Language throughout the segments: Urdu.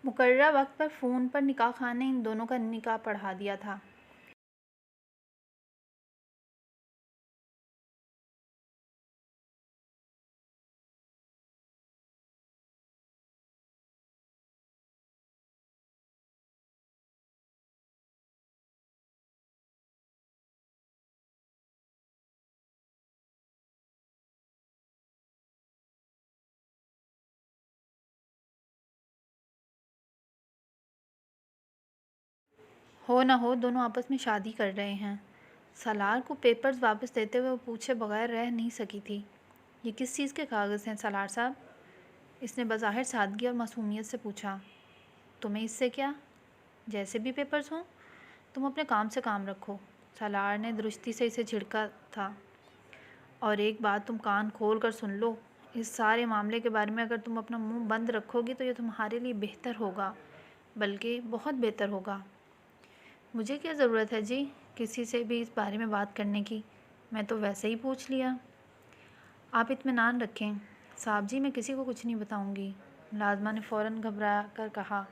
مقررہ وقت پر فون پر نکاح خان نے ان دونوں کا نکاح پڑھا دیا تھا۔ ہو نہ ہو دونوں آپس میں شادی کر رہے ہیں۔ سالار کو پیپرز واپس دیتے ہوئے وہ پوچھے بغیر رہ نہیں سکی تھی۔ یہ کس چیز کے کاغذ ہیں سالار صاحب؟ اس نے بظاہر سادگی اور معصومیت سے پوچھا۔ تمہیں اس سے کیا؟ جیسے بھی پیپرز ہوں، تم اپنے کام سے کام رکھو۔ سالار نے درستی سے اسے جھڑکا تھا۔ اور ایک بات تم کان کھول کر سن لو، اس سارے معاملے کے بارے میں اگر تم اپنا منہ بند رکھو گی تو یہ تمہارے لیے بہتر ہوگا، بلکہ بہت بہتر ہوگا۔ مجھے کیا ضرورت ہے جی کسی سے بھی اس بارے میں بات کرنے کی؟ میں تو ویسے ہی پوچھ لیا۔ آپ اطمینان رکھیں صاحب جی، میں کسی کو کچھ نہیں بتاؤں گی، ملازمہ نے فوراً گھبرا کر کہا۔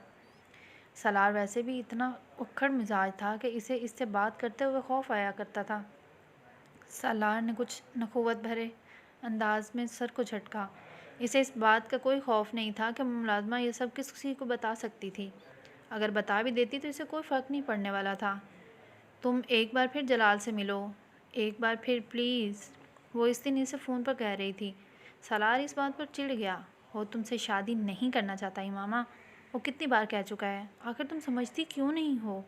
سالار ویسے بھی اتنا اکھڑ مزاج تھا کہ اسے اس سے بات کرتے ہوئے خوف آیا کرتا تھا۔ سالار نے کچھ نخوت بھرے انداز میں سر کو جھٹکا۔ اسے اس بات کا کوئی خوف نہیں تھا کہ ملازمہ یہ سب کسی کو بتا سکتی تھی۔ اگر بتا بھی دیتی تو اسے کوئی فرق نہیں پڑنے والا تھا۔ تم ایک بار پھر جلال سے ملو، ایک بار پھر پلیز، وہ اس دن اسے فون پر کہہ رہی تھی۔ سالار اس بات پر چڑ گیا۔ وہ تم سے شادی نہیں کرنا چاہتا امامہ، وہ کتنی بار کہہ چکا ہے، آخر تم سمجھتی کیوں نہیں ہو؟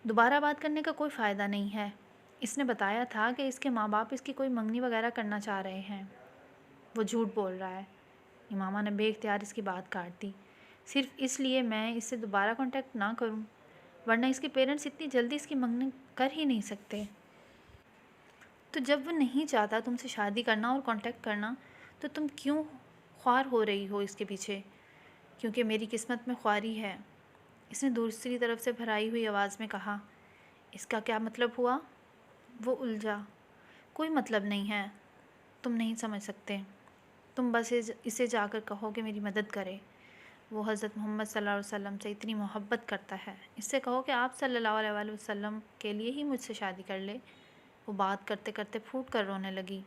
دوبارہ بات کرنے کا کوئی فائدہ نہیں ہے۔ اس نے بتایا تھا کہ اس کے ماں باپ اس کی کوئی منگنی وغیرہ کرنا چاہ رہے ہیں۔ وہ جھوٹ بول رہا ہے۔ امامہ نے بے اختیار اس کی بات کاٹ دی۔ صرف اس لیے میں اس سے دوبارہ کانٹیکٹ نہ کروں، ورنہ اس کے پیرنٹس اتنی جلدی اس کی منگنی کر ہی نہیں سکتے۔ تو جب وہ نہیں چاہتا تم سے شادی کرنا اور کانٹیکٹ کرنا، تو تم کیوں خوار ہو رہی ہو اس کے پیچھے؟ کیونکہ میری قسمت میں خواری ہے، اس نے دوسری طرف سے بھرائی ہوئی آواز میں کہا۔ اس کا کیا مطلب ہوا؟ وہ الجھا۔ کوئی مطلب نہیں ہے، تم نہیں سمجھ سکتے۔ تم بس اسے جا کر کہو کہ میری مدد کرے۔ وہ حضرت محمد صلی اللہ علیہ وسلم سے اتنی محبت کرتا ہے، اس سے کہو کہ آپ صلی اللہ علیہ وآلہ وسلم کے لیے ہی مجھ سے شادی کر لے۔ وہ بات کرتے کرتے پھوٹ کر رونے لگی۔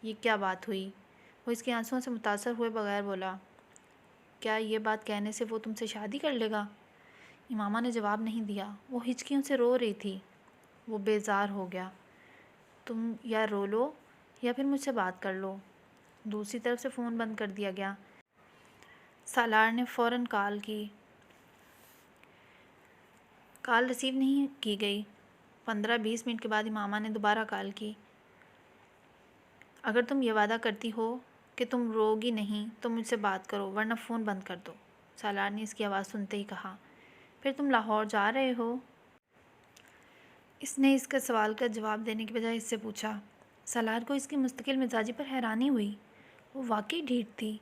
یہ کیا بات ہوئی؟ وہ اس کے آنسوؤں سے متاثر ہوئے بغیر بولا۔ کیا یہ بات کہنے سے وہ تم سے شادی کر لے گا؟ امامہ نے جواب نہیں دیا، وہ ہچکیوں سے رو رہی تھی۔ وہ بیزار ہو گیا۔ تم یا رو لو یا پھر مجھ سے بات کر لو۔ دوسری طرف سے فون بند کر دیا گیا۔ سالار نے فوراً کال کی۔ کال ریسیو نہیں کی گئی۔ 15-20 منٹ کے بعد امامہ نے دوبارہ کال کی۔ اگر تم یہ وعدہ کرتی ہو کہ تم رو گی نہیں تو مجھ سے بات کرو، ورنہ فون بند کر دو، سالار نے اس کی آواز سنتے ہی کہا۔ پھر تم لاہور جا رہے ہو؟ اس نے اس کے سوال کا جواب دینے کی بجائے اس سے پوچھا۔ سالار کو اس کی مستقل مزاجی پر حیرانی ہوئی۔ وہ واقعی ڈھیٹ تھی،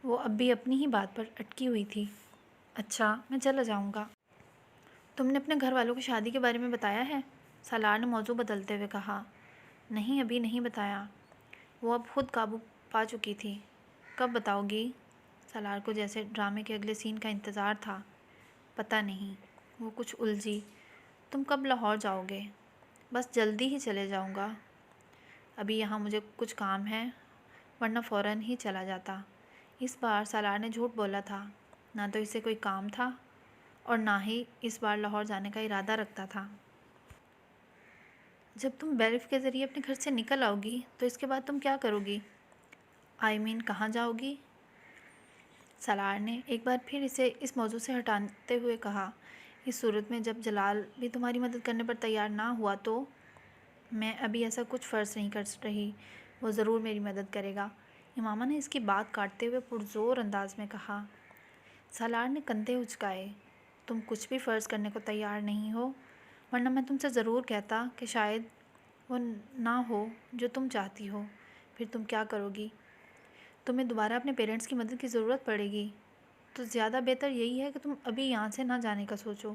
وہ اب بھی اپنی ہی بات پر اٹکی ہوئی تھی۔ اچھا، میں چلا جاؤں گا۔ تم نے اپنے گھر والوں کو شادی کے بارے میں بتایا ہے؟ سالار نے موضوع بدلتے ہوئے کہا۔ نہیں، ابھی نہیں بتایا۔ وہ اب خود قابو پا چکی تھی۔ کب بتاؤ گی؟ سالار کو جیسے ڈرامے کے اگلے سین کا انتظار تھا۔ پتہ نہیں، وہ کچھ الجھی۔ تم کب لاہور جاؤ گے؟ بس جلدی ہی چلے جاؤں گا۔ ابھی یہاں مجھے کچھ کام ہے، ورنہ فوراً ہی چلا جاتا۔ اس بار سالار نے جھوٹ بولا تھا، نہ تو اسے کوئی کام تھا اور نہ ہی اس بار لاہور جانے کا ارادہ رکھتا تھا۔ جب تم بیرف کے ذریعے اپنے گھر سے نکل آؤ گی تو اس کے بعد تم کیا کرو گی؟ کہاں جاؤ گی؟ سالار نے ایک بار پھر اسے اس موضوع سے ہٹاتے ہوئے کہا۔ اس صورت میں جب جلال بھی تمہاری مدد کرنے پر تیار نہ ہوا تو؟ میں ابھی ایسا کچھ فرض نہیں کر رہی، وہ ضرور میری مدد کرے گا، امامہ نے اس کی بات کاٹتے ہوئے پرزور انداز میں کہا۔ سالار نے کندھے اچکائے۔ تم کچھ بھی فرض کرنے کو تیار نہیں ہو، ورنہ میں تم سے ضرور کہتا کہ شاید وہ نہ ہو جو تم چاہتی ہو۔ پھر تم کیا کرو گی؟ تمہیں دوبارہ اپنے پیرنٹس کی مدد کی ضرورت پڑے گی، تو زیادہ بہتر یہی ہے کہ تم ابھی یہاں سے نہ جانے کا سوچو،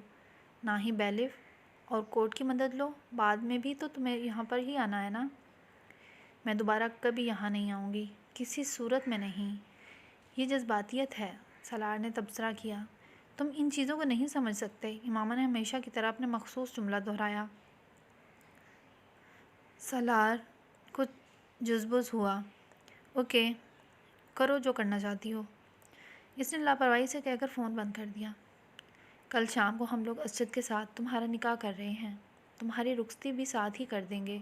نہ ہی بیلف اور کورٹ کی مدد لو، بعد میں بھی تو تمہیں یہاں پر ہی آنا ہے نا۔ میں دوبارہ کبھی یہاں نہیں آؤں گی، کسی صورت میں نہیں۔ یہ جذباتیت ہے، سالار نے تبصرہ کیا۔ تم ان چیزوں کو نہیں سمجھ سکتے، امامہ نے ہمیشہ کی طرح اپنے مخصوص جملہ دہرایا۔ سالار کو جزبز ہوا۔ اوکے، کرو جو کرنا چاہتی ہو، اس نے لاپرواہی سے کہہ کر فون بند کر دیا۔ کل شام کو ہم لوگ اسجد کے ساتھ تمہارا نکاح کر رہے ہیں، تمہاری رخصتی بھی ساتھ ہی کر دیں گے۔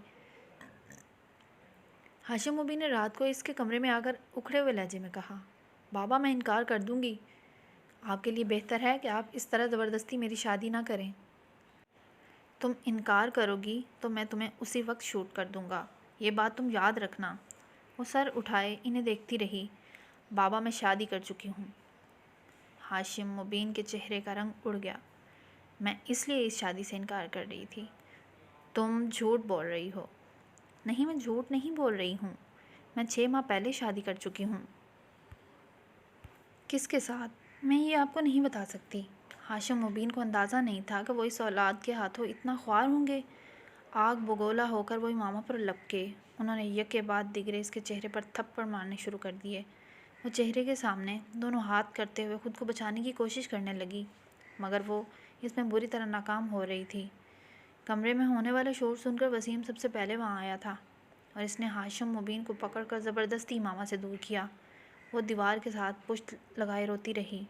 ہاشم مبین نے رات کو اس کے کمرے میں آ کر اکھڑے ہوئے لہجے میں کہا۔ بابا، میں انکار کر دوں گی۔ آپ کے لیے بہتر ہے کہ آپ اس طرح زبردستی میری شادی نہ کریں۔ تم انکار کرو گی تو میں تمہیں اسی وقت شوٹ کر دوں گا، یہ بات تم یاد رکھنا۔ وہ سر اٹھائے انہیں دیکھتی رہی۔ بابا، میں شادی کر چکی ہوں۔ ہاشم مبین کے چہرے کا رنگ اڑ گیا۔ میں اس لیے اس شادی سے انکار کر رہی تھی۔ تم جھوٹ بول رہی ہو۔ نہیں، میں جھوٹ نہیں بول رہی ہوں، میں 6 ماہ پہلے شادی کر چکی ہوں۔ کس کے ساتھ؟ میں یہ آپ کو نہیں بتا سکتی۔ ہاشم مبین کو اندازہ نہیں تھا کہ وہ اس اولاد کے ہاتھوں اتنا خوار ہوں گے۔ آگ بگولا ہو کر وہ امامہ پر لپکے۔ انہوں نے یکے بعد دیگرے اس کے چہرے پر تھپڑ مارنے شروع کر دیے۔ وہ چہرے کے سامنے دونوں ہاتھ کرتے ہوئے خود کو بچانے کی کوشش کرنے لگی، مگر وہ اس میں بری طرح ناکام ہو رہی تھی۔ کمرے میں ہونے والا شور سن کر وسیم سب سے پہلے وہاں آیا تھا اور اس نے ہاشم مبین کو پکڑ کر زبردستی امامہ سے دور کیا۔ وہ دیوار کے ساتھ پشت لگائے روتی رہی۔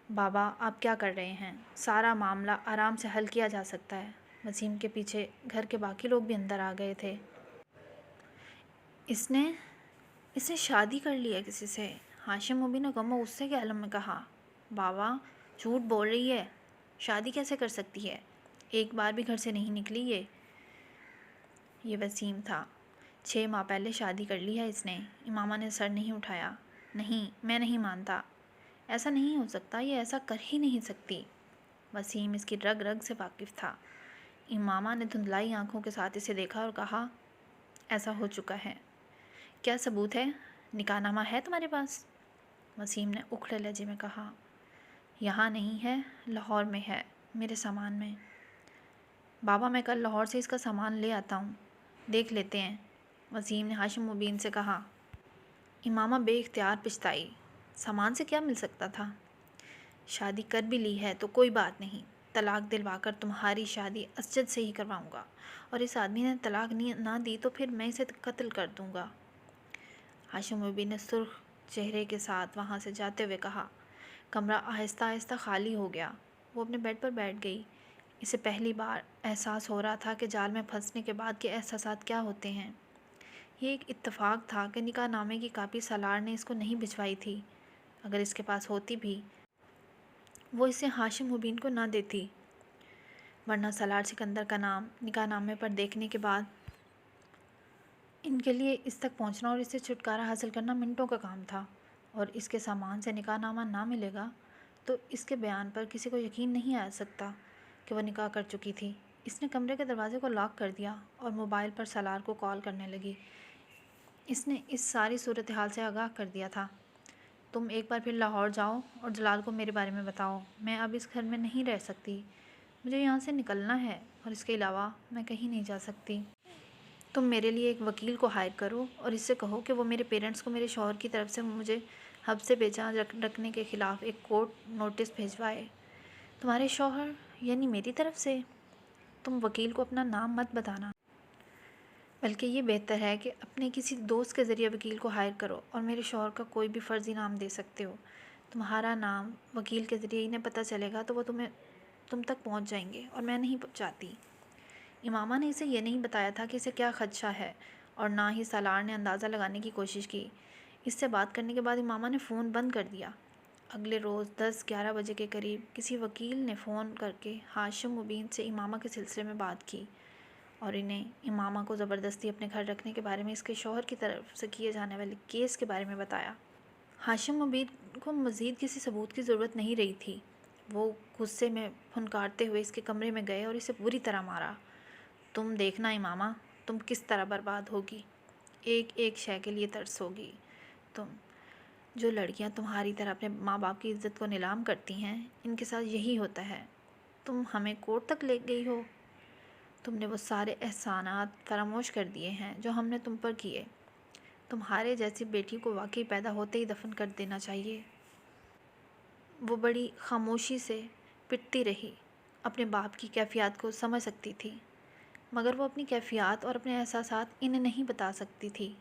بابا، آپ کیا کر رہے ہیں؟ سارا معاملہ آرام سے حل کیا جا سکتا ہے۔ وسیم کے پیچھے گھر کے باقی لوگ بھی اندر آ گئے تھے۔ اس نے شادی کر لی ہے کسی سے، ہاشم مبین نے غم و غصے کے عالم میں کہا۔ بابا، جھوٹ بول رہی ہے، شادی کیسے کر سکتی ہے؟ ایک بار بھی گھر سے نہیں نکلی یہ وسیم تھا۔ 6 ماہ پہلے شادی کر لی ہے اس نے۔ امامہ نے سر نہیں اٹھایا۔ نہیں، میں نہیں مانتا، ایسا نہیں ہو سکتا، یہ ایسا کر ہی نہیں سکتی۔ وسیم اس کی رگ رگ سے واقف تھا۔ امامہ نے دھندلائی آنکھوں کے ساتھ اسے دیکھا اور کہا، ایسا ہو چکا ہے۔ کیا ثبوت ہے؟ نکاح نامہ ہے تمہارے پاس؟ وسیم نے اکھڑے لہجے میں کہا۔ یہاں نہیں ہے، لاہور میں ہے، میرے سامان میں۔ بابا، میں کل لاہور سے اس کا سامان لے آتا ہوں، دیکھ لیتے ہیں، وسیم نے ہاشم مبین سے کہا۔ امامہ بے اختیار پچھتائی۔ سامان سے کیا مل سکتا تھا؟ شادی کر بھی لی ہے تو کوئی بات نہیں، طلاق دلوا کر تمہاری شادی اسجد سے ہی کرواؤں گا، اور اس آدمی نے طلاق نہ دی تو پھر میں اسے قتل کر دوں گا۔ ہاشم مبین نے سرخ چہرے کے ساتھ وہاں سے جاتے ہوئے کہا۔ کمرہ آہستہ آہستہ خالی ہو گیا۔ وہ اپنے بیڈ پر بیٹھ گئی۔ اسے پہلی بار احساس ہو رہا تھا کہ جال میں پھنسنے کے بعد کے احساسات کیا ہوتے ہیں۔ یہ ایک اتفاق تھا کہ نکاح نامے کی کاپی سالار نے اس کو نہیں بھجوائی تھی۔ اگر اس کے پاس ہوتی بھی، وہ اسے ہاشم مبین کو نہ دیتی، ورنہ سالار سکندر کا نام نکاح نامے پر دیکھنے کے بعد ان کے لیے اس تک پہنچنا اور اس سے چھٹکارا حاصل کرنا منٹوں کا کام تھا، اور اس کے سامان سے نکاح نامہ نہ ملے گا تو اس کے بیان پر کسی کو یقین نہیں آ سکتا کہ وہ نکاح کر چکی تھی۔ اس نے کمرے کے دروازے کو لاک کر دیا اور موبائل پر سالار کو کال کرنے لگی۔ اس نے اس ساری صورتحال سے آگاہ کر دیا تھا۔ تم ایک بار پھر لاہور جاؤ اور جلال کو میرے بارے میں بتاؤ۔ میں اب اس گھر میں نہیں رہ سکتی، مجھے یہاں سے نکلنا ہے، اور اس کے علاوہ میں کہیں نہیں جا سکتی۔ تم میرے لیے ایک وکیل کو ہائر کرو اور اس سے کہو کہ وہ میرے پیرنٹس کو میرے شوہر کی طرف سے مجھے حبس سے بے جان رکھنے کے خلاف ایک کورٹ نوٹس بھیجوائے۔ تمہارے شوہر یعنی میری طرف سے؟ تم وکیل کو اپنا نام مت بتانا، بلکہ یہ بہتر ہے کہ اپنے کسی دوست کے ذریعے وکیل کو ہائر کرو اور میرے شوہر کا کوئی بھی فرضی نام دے سکتے ہو۔ تمہارا نام وکیل کے ذریعے انہیں پتہ چلے گا تو وہ تم تک پہنچ جائیں گے، اور میں نہیں چاہتی۔ امامہ نے اسے یہ نہیں بتایا تھا کہ اسے کیا خدشہ ہے، اور نہ ہی سالار نے اندازہ لگانے کی کوشش کی۔ اس سے بات کرنے کے بعد امامہ نے فون بند کر دیا۔ اگلے روز 10-11 بجے کے قریب کسی وکیل نے فون کر کے ہاشم مبین سے امامہ کے سلسلے میں بات کی اور انہیں امامہ کو زبردستی اپنے گھر رکھنے کے بارے میں اس کے شوہر کی طرف سے کیے جانے والے کیس کے بارے میں بتایا۔ ہاشم مبین کو مزید کسی ثبوت کی ضرورت نہیں رہی تھی۔ وہ غصے میں پھنکارتے ہوئے اس کے کمرے میں گئے اور اسے بری طرح مارا۔ تم دیکھنا امامہ، تم کس طرح برباد ہوگی، ایک ایک شے کے لیے ترس ہوگی۔ جو لڑکیاں تمہاری طرح اپنے ماں باپ کی عزت کو نیلام کرتی ہیں، ان کے ساتھ یہی ہوتا ہے۔ تم ہمیں کورٹ تک لے گئی ہو، تم نے وہ سارے احسانات فراموش کر دیے ہیں جو ہم نے تم پر کیے۔ تمہارے جیسی بیٹی کو واقعی پیدا ہوتے ہی دفن کر دینا چاہیے۔ وہ بڑی خاموشی سے پٹتی رہی، اپنے باپ کی کیفیات کو سمجھ سکتی تھی، مگر وہ اپنی کیفیات اور اپنے احساسات انہیں نہیں بتا سکتی تھی۔